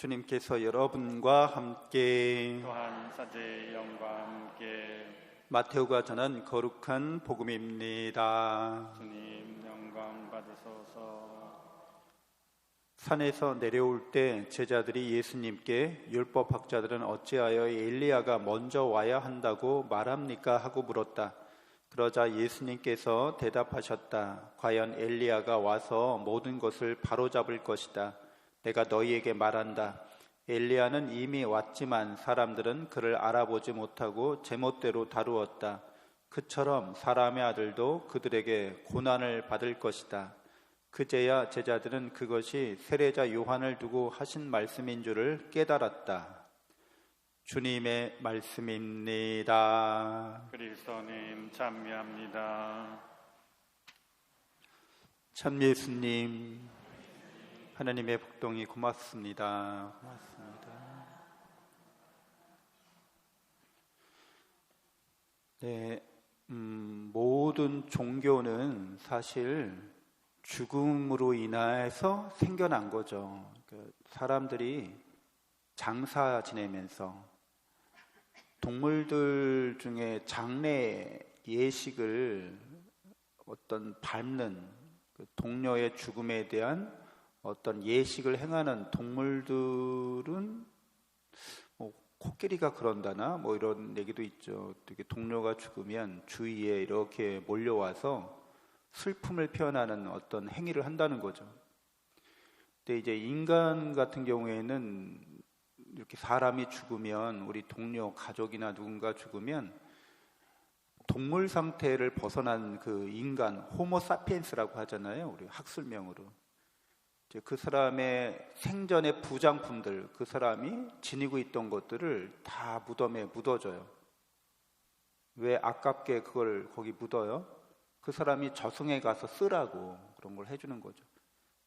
주님께서 여러분과 함께 또한 사제의 영과 함께 마테오가 전한 거룩한 복음입니다. 주님 영광 받으소서. 산에서 내려올 때 제자들이 예수님께 율법학자들은 어찌하여 엘리야가 먼저 와야 한다고 말합니까? 하고 물었다. 그러자 예수님께서 대답하셨다. 과연 엘리야가 와서 모든 것을 바로잡을 것이다. 내가 너희에게 말한다. 엘리야는 이미 왔지만 사람들은 그를 알아보지 못하고 제멋대로 다루었다. 그처럼 사람의 아들도 그들에게 고난을 받을 것이다. 그제야 제자들은 그것이 세례자 요한을 두고 하신 말씀인 줄을 깨달았다. 주님의 말씀입니다. 그리스도님 찬미합니다. 참 예수님, 하나님의 복동이 고맙습니다. 네, 모든 종교는 사실 죽음으로 인해서 생겨난 거죠. 사람들이 장사 지내면서 동물들 중에 장래 예식을 어떤 밟는 동료의 죽음에 대한 어떤 예식을 행하는 동물들은 코끼리가 그런다나 이런 얘기도 있죠. 되게 동료가 죽으면 주위에 이렇게 몰려와서 슬픔을 표현하는 어떤 행위를 한다는 거죠. 근데 이제 인간 같은 경우에는 이렇게 사람이 죽으면, 우리 동료, 가족이나 누군가 죽으면 동물 상태를 벗어난 그 인간, 호모사피엔스라고 하잖아요. 우리 학술명으로. 그 사람의 생전의 부장품들, 그 사람이 지니고 있던 것들을 다 무덤에 묻어줘요. 왜 아깝게 그걸 거기 묻어요? 그 사람이 저승에 가서 쓰라고 그런 걸 해주는 거죠.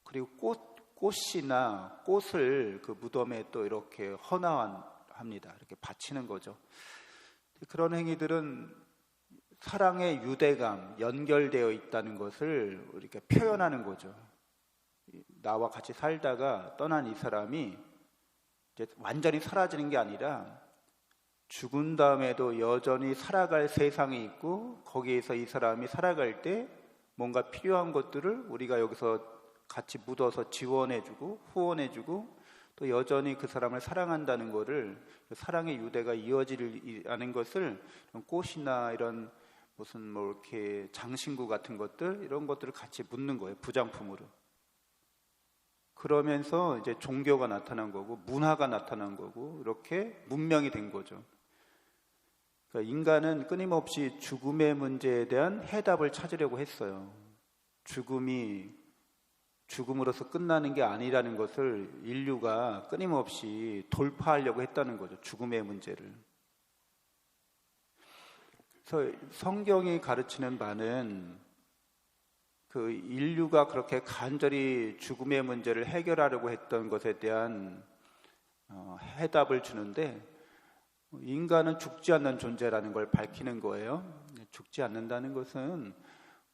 그리고 꽃이나 꽃을 그 무덤에 또 이렇게 헌화합니다. 이렇게 바치는 거죠. 그런 행위들은 사랑의 유대감, 연결되어 있다는 것을 이렇게 표현하는 거죠. 나와 같이 살다가 떠난 이 사람이 이제 완전히 사라지는 게 아니라 죽은 다음에도 여전히 살아갈 세상이 있고, 거기에서 이 사람이 살아갈 때 뭔가 필요한 것들을 우리가 여기서 같이 묻어서 지원해주고 후원해주고, 또 여전히 그 사람을 사랑한다는 것을, 사랑의 유대가 이어지는 것을 꽃이나 이런 무슨 이렇게 장신구 같은 것들, 이런 것들을 같이 묻는 거예요. 부장품으로. 그러면서 이제 종교가 나타난 거고 문화가 나타난 거고 이렇게 문명이 된 거죠. 그러니까 인간은 끊임없이 죽음의 문제에 대한 해답을 찾으려고 했어요. 죽음이 죽음으로서 끝나는 게 아니라는 것을 인류가 끊임없이 돌파하려고 했다는 거죠. 죽음의 문제를. 그래서 성경이 가르치는 바는 그 인류가 그렇게 간절히 죽음의 문제를 해결하려고 했던 것에 대한 해답을 주는데, 인간은 죽지 않는 존재라는 걸 밝히는 거예요. 죽지 않는다는 것은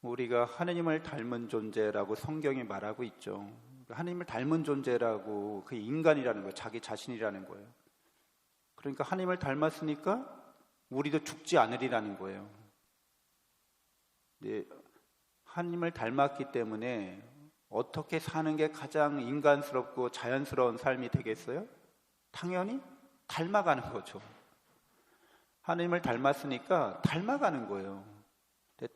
우리가 하느님을 닮은 존재라고 성경이 말하고 있죠. 하느님을 닮은 존재라고, 그 인간이라는 거예요. 자기 자신이라는 거예요. 그러니까 하느님을 닮았으니까 우리도 죽지 않으리라는 거예요. 네. 하나님을 닮았기 때문에 어떻게 사는 게 가장 인간스럽고 자연스러운 삶이 되겠어요? 당연히 닮아가는 거죠. 하나님을 닮았으니까 닮아가는 거예요. 근데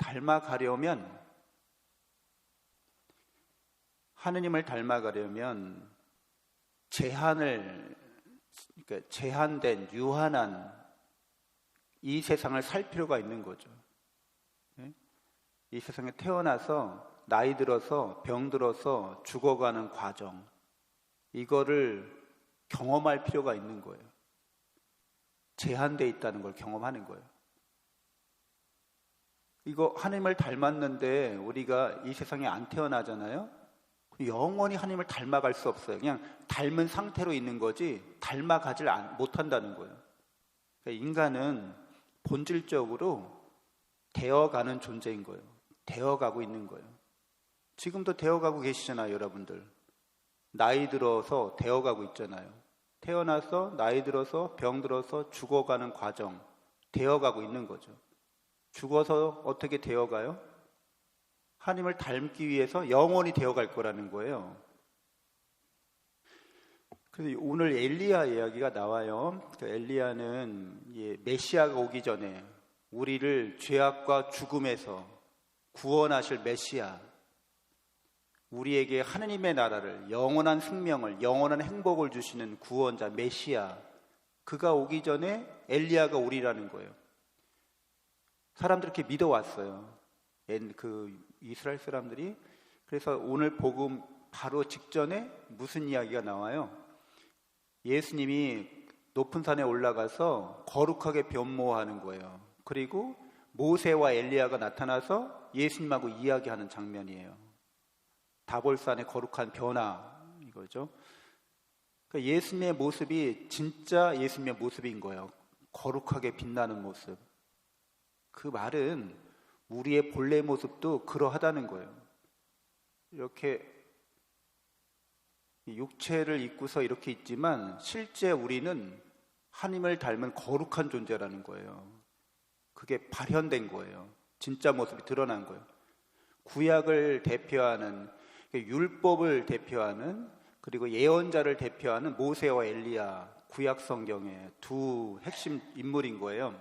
하나님을 닮아가려면 그러니까 제한된, 유한한 이 세상을 살 필요가 있는 거죠. 이 세상에 태어나서 나이 들어서 병 들어서 죽어가는 과정, 이거를 경험할 필요가 있는 거예요. 제한되어 있다는 걸 경험하는 거예요. 이거 하나님을 닮았는데 우리가 이 세상에 안 태어나잖아요. 영원히 하나님을 닮아갈 수 없어요. 그냥 닮은 상태로 있는 거지 닮아가질 못한다는 거예요. 그러니까 인간은 본질적으로 되어가는 존재인 거예요. 되어가고 있는 거예요. 지금도 되어가고 계시잖아요, 여러분들. 나이 들어서 되어가고 있잖아요. 태어나서 나이 들어서 병 들어서 죽어가는 과정, 되어가고 있는 거죠. 죽어서 어떻게 되어가요? 하나님을 닮기 위해서 영원히 되어갈 거라는 거예요. 그래서 오늘 엘리야 이야기가 나와요. 엘리야는 메시아가 오기 전에 우리를 죄악과 죽음에서 구원하실 메시아, 우리에게 하느님의 나라를, 영원한 생명을, 영원한 행복을 주시는 구원자 메시아, 그가 오기 전에 엘리야가 오리라는 거예요. 사람들이 이렇게 믿어왔어요. 그 이스라엘 사람들이. 그래서 오늘 복음 바로 직전에 무슨 이야기가 나와요? 예수님이 높은 산에 올라가서 거룩하게 변모하는 거예요. 그리고 모세와 엘리야가 나타나서 예수님하고 이야기하는 장면이에요. 다볼산의 거룩한 변화, 이거죠. 그러니까 예수님의 모습이 진짜 예수님의 모습인 거예요. 거룩하게 빛나는 모습. 그 말은 우리의 본래 모습도 그러하다는 거예요. 이렇게 육체를 입고서 이렇게 있지만 실제 우리는 하나님을 닮은 거룩한 존재라는 거예요. 그게 발현된 거예요. 진짜 모습이 드러난 거예요. 구약을 대표하는, 율법을 대표하는, 그리고 예언자를 대표하는 모세와 엘리야, 구약 성경의 두 핵심 인물인 거예요.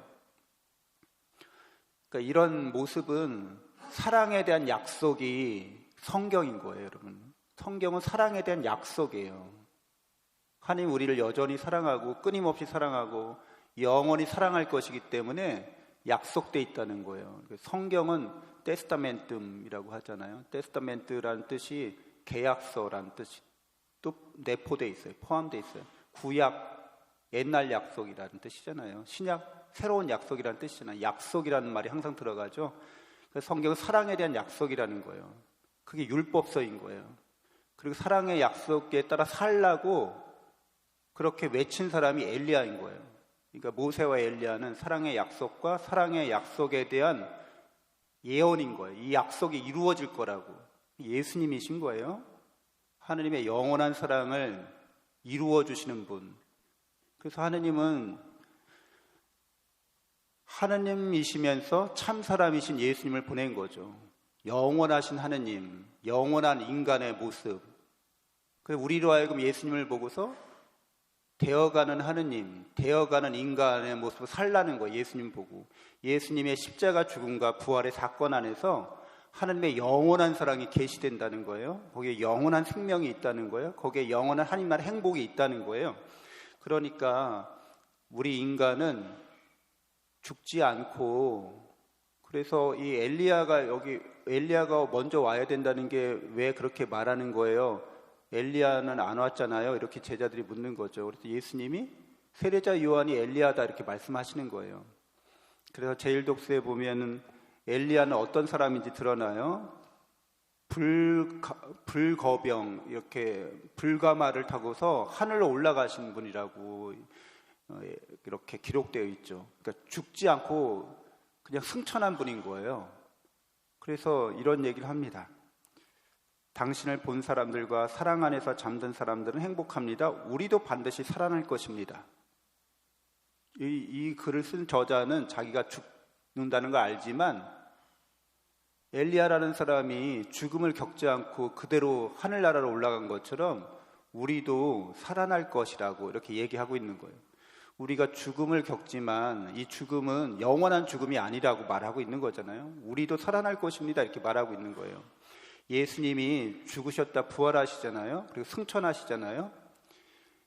그러니까 이런 모습은 사랑에 대한 약속이 성경인 거예요, 여러분. 성경은 사랑에 대한 약속이에요. 하나님 우리를 여전히 사랑하고 끊임없이 사랑하고 영원히 사랑할 것이기 때문에 약속돼 있다는 거예요. 성경은 테스타멘tum이라고 하잖아요. 테스타멘트라는 뜻이 계약서라는 뜻이 또 내포돼 있어요. 포함돼 있어요. 구약, 옛날 약속이라는 뜻이잖아요. 신약, 새로운 약속이라는 뜻이잖아요. 약속이라는 말이 항상 들어가죠. 성경은 사랑에 대한 약속이라는 거예요. 그게 율법서인 거예요. 그리고 사랑의 약속에 따라 살라고 그렇게 외친 사람이 엘리야인 거예요. 그러니까 모세와 엘리야는 사랑의 약속과 사랑의 약속에 대한 예언인 거예요. 이 약속이 이루어질 거라고. 예수님이신 거예요. 하느님의 영원한 사랑을 이루어 주시는 분. 그래서 하느님은 하느님이시면서 참 사람이신 예수님을 보낸 거죠. 영원하신 하느님, 영원한 인간의 모습. 그래서 우리로 하여금 예수님을 보고서 되어가는 하느님, 되어가는 인간의 모습을 살라는 거예요. 예수님 보고. 예수님의 십자가 죽음과 부활의 사건 안에서 하느님의 영원한 사랑이 계시된다는 거예요. 거기에 영원한 생명이 있다는 거예요. 거기에 영원한 하나님 나라의 행복이 있다는 거예요. 그러니까 우리 인간은 죽지 않고, 그래서 이 엘리야가 먼저 와야 된다는 게 왜 그렇게 말하는 거예요? 엘리야는 안 왔잖아요. 이렇게 제자들이 묻는 거죠. 그래서 예수님이 세례자 요한이 엘리야다 이렇게 말씀하시는 거예요. 그래서 제1독서에 보면은 엘리야는 어떤 사람인지 드러나요. 불거병, 이렇게 불가마를 타고서 하늘로 올라가신 분이라고 이렇게 기록되어 있죠. 그러니까 죽지 않고 그냥 승천한 분인 거예요. 그래서 이런 얘기를 합니다. 당신을 본 사람들과 사랑 안에서 잠든 사람들은 행복합니다. 우리도 반드시 살아날 것입니다. 이 글을 쓴 저자는 자기가 죽는다는 걸 알지만 엘리야라는 사람이 죽음을 겪지 않고 그대로 하늘나라로 올라간 것처럼 우리도 살아날 것이라고 이렇게 얘기하고 있는 거예요. 우리가 죽음을 겪지만 이 죽음은 영원한 죽음이 아니라고 말하고 있는 거잖아요. 우리도 살아날 것입니다 이렇게 말하고 있는 거예요. 예수님이 죽으셨다 부활하시잖아요. 그리고 승천하시잖아요.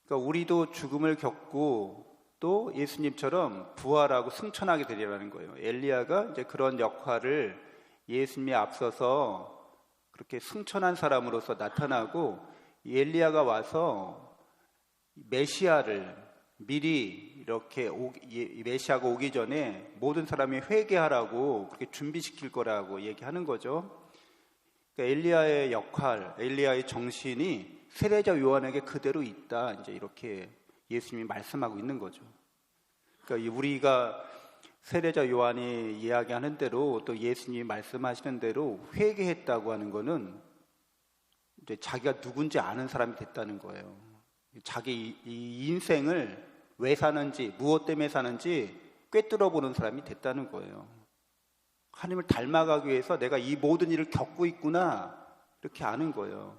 그러니까 우리도 죽음을 겪고 또 예수님처럼 부활하고 승천하게 되리라는 거예요. 엘리야가 이제 그런 역할을 예수님이 앞서서 그렇게 승천한 사람으로서 나타나고, 엘리야가 와서 메시아를 미리 이렇게 메시아가 오기 전에 모든 사람이 회개하라고 그렇게 준비시킬 거라고 얘기하는 거죠. 그러니까 엘리야의 역할, 엘리야의 정신이 세례자 요한에게 그대로 있다. 이제 이렇게 예수님이 말씀하고 있는 거죠. 그러니까 우리가 세례자 요한이 이야기하는 대로 또 예수님이 말씀하시는 대로 회개했다고 하는 거는 이제 자기가 누군지 아는 사람이 됐다는 거예요. 자기 이 인생을 왜 사는지, 무엇 때문에 사는지 꿰뚫어 보는 사람이 됐다는 거예요. 하나님을 닮아가기 위해서 내가 이 모든 일을 겪고 있구나, 이렇게 아는 거예요.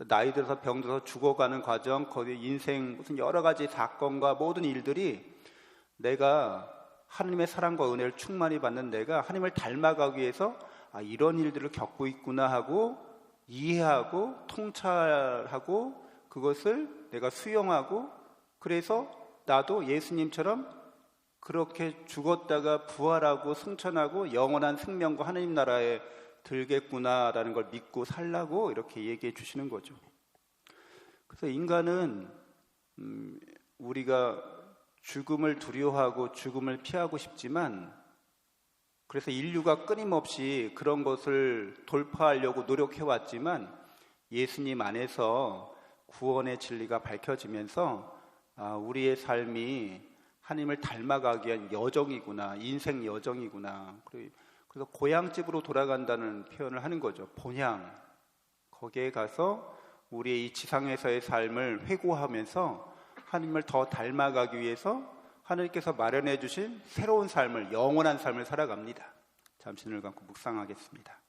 나이 들어서 병들어서 죽어가는 과정, 거기 인생 무슨 여러 가지 사건과 모든 일들이 내가 하나님의 사랑과 은혜를 충만히 받는 내가 하나님을 닮아가기 위해서 이런 일들을 겪고 있구나 하고 이해하고 통찰하고 그것을 내가 수용하고, 그래서 나도 예수님처럼 그렇게 죽었다가 부활하고 승천하고 영원한 생명과 하나님 나라에 들겠구나라는 걸 믿고 살라고 이렇게 얘기해 주시는 거죠. 그래서 인간은 우리가 죽음을 두려워하고 죽음을 피하고 싶지만, 그래서 인류가 끊임없이 그런 것을 돌파하려고 노력해 왔지만 예수님 안에서 구원의 진리가 밝혀지면서 우리의 삶이 하나님을 닮아가기 위한 여정이구나, 인생 여정이구나. 그래서 고향집으로 돌아간다는 표현을 하는 거죠. 본향. 거기에 가서 우리의 이 지상에서의 삶을 회고하면서 하나님을 더 닮아가기 위해서 하나님께서 마련해 주신 새로운 삶을, 영원한 삶을 살아갑니다. 잠시 눈을 감고 묵상하겠습니다.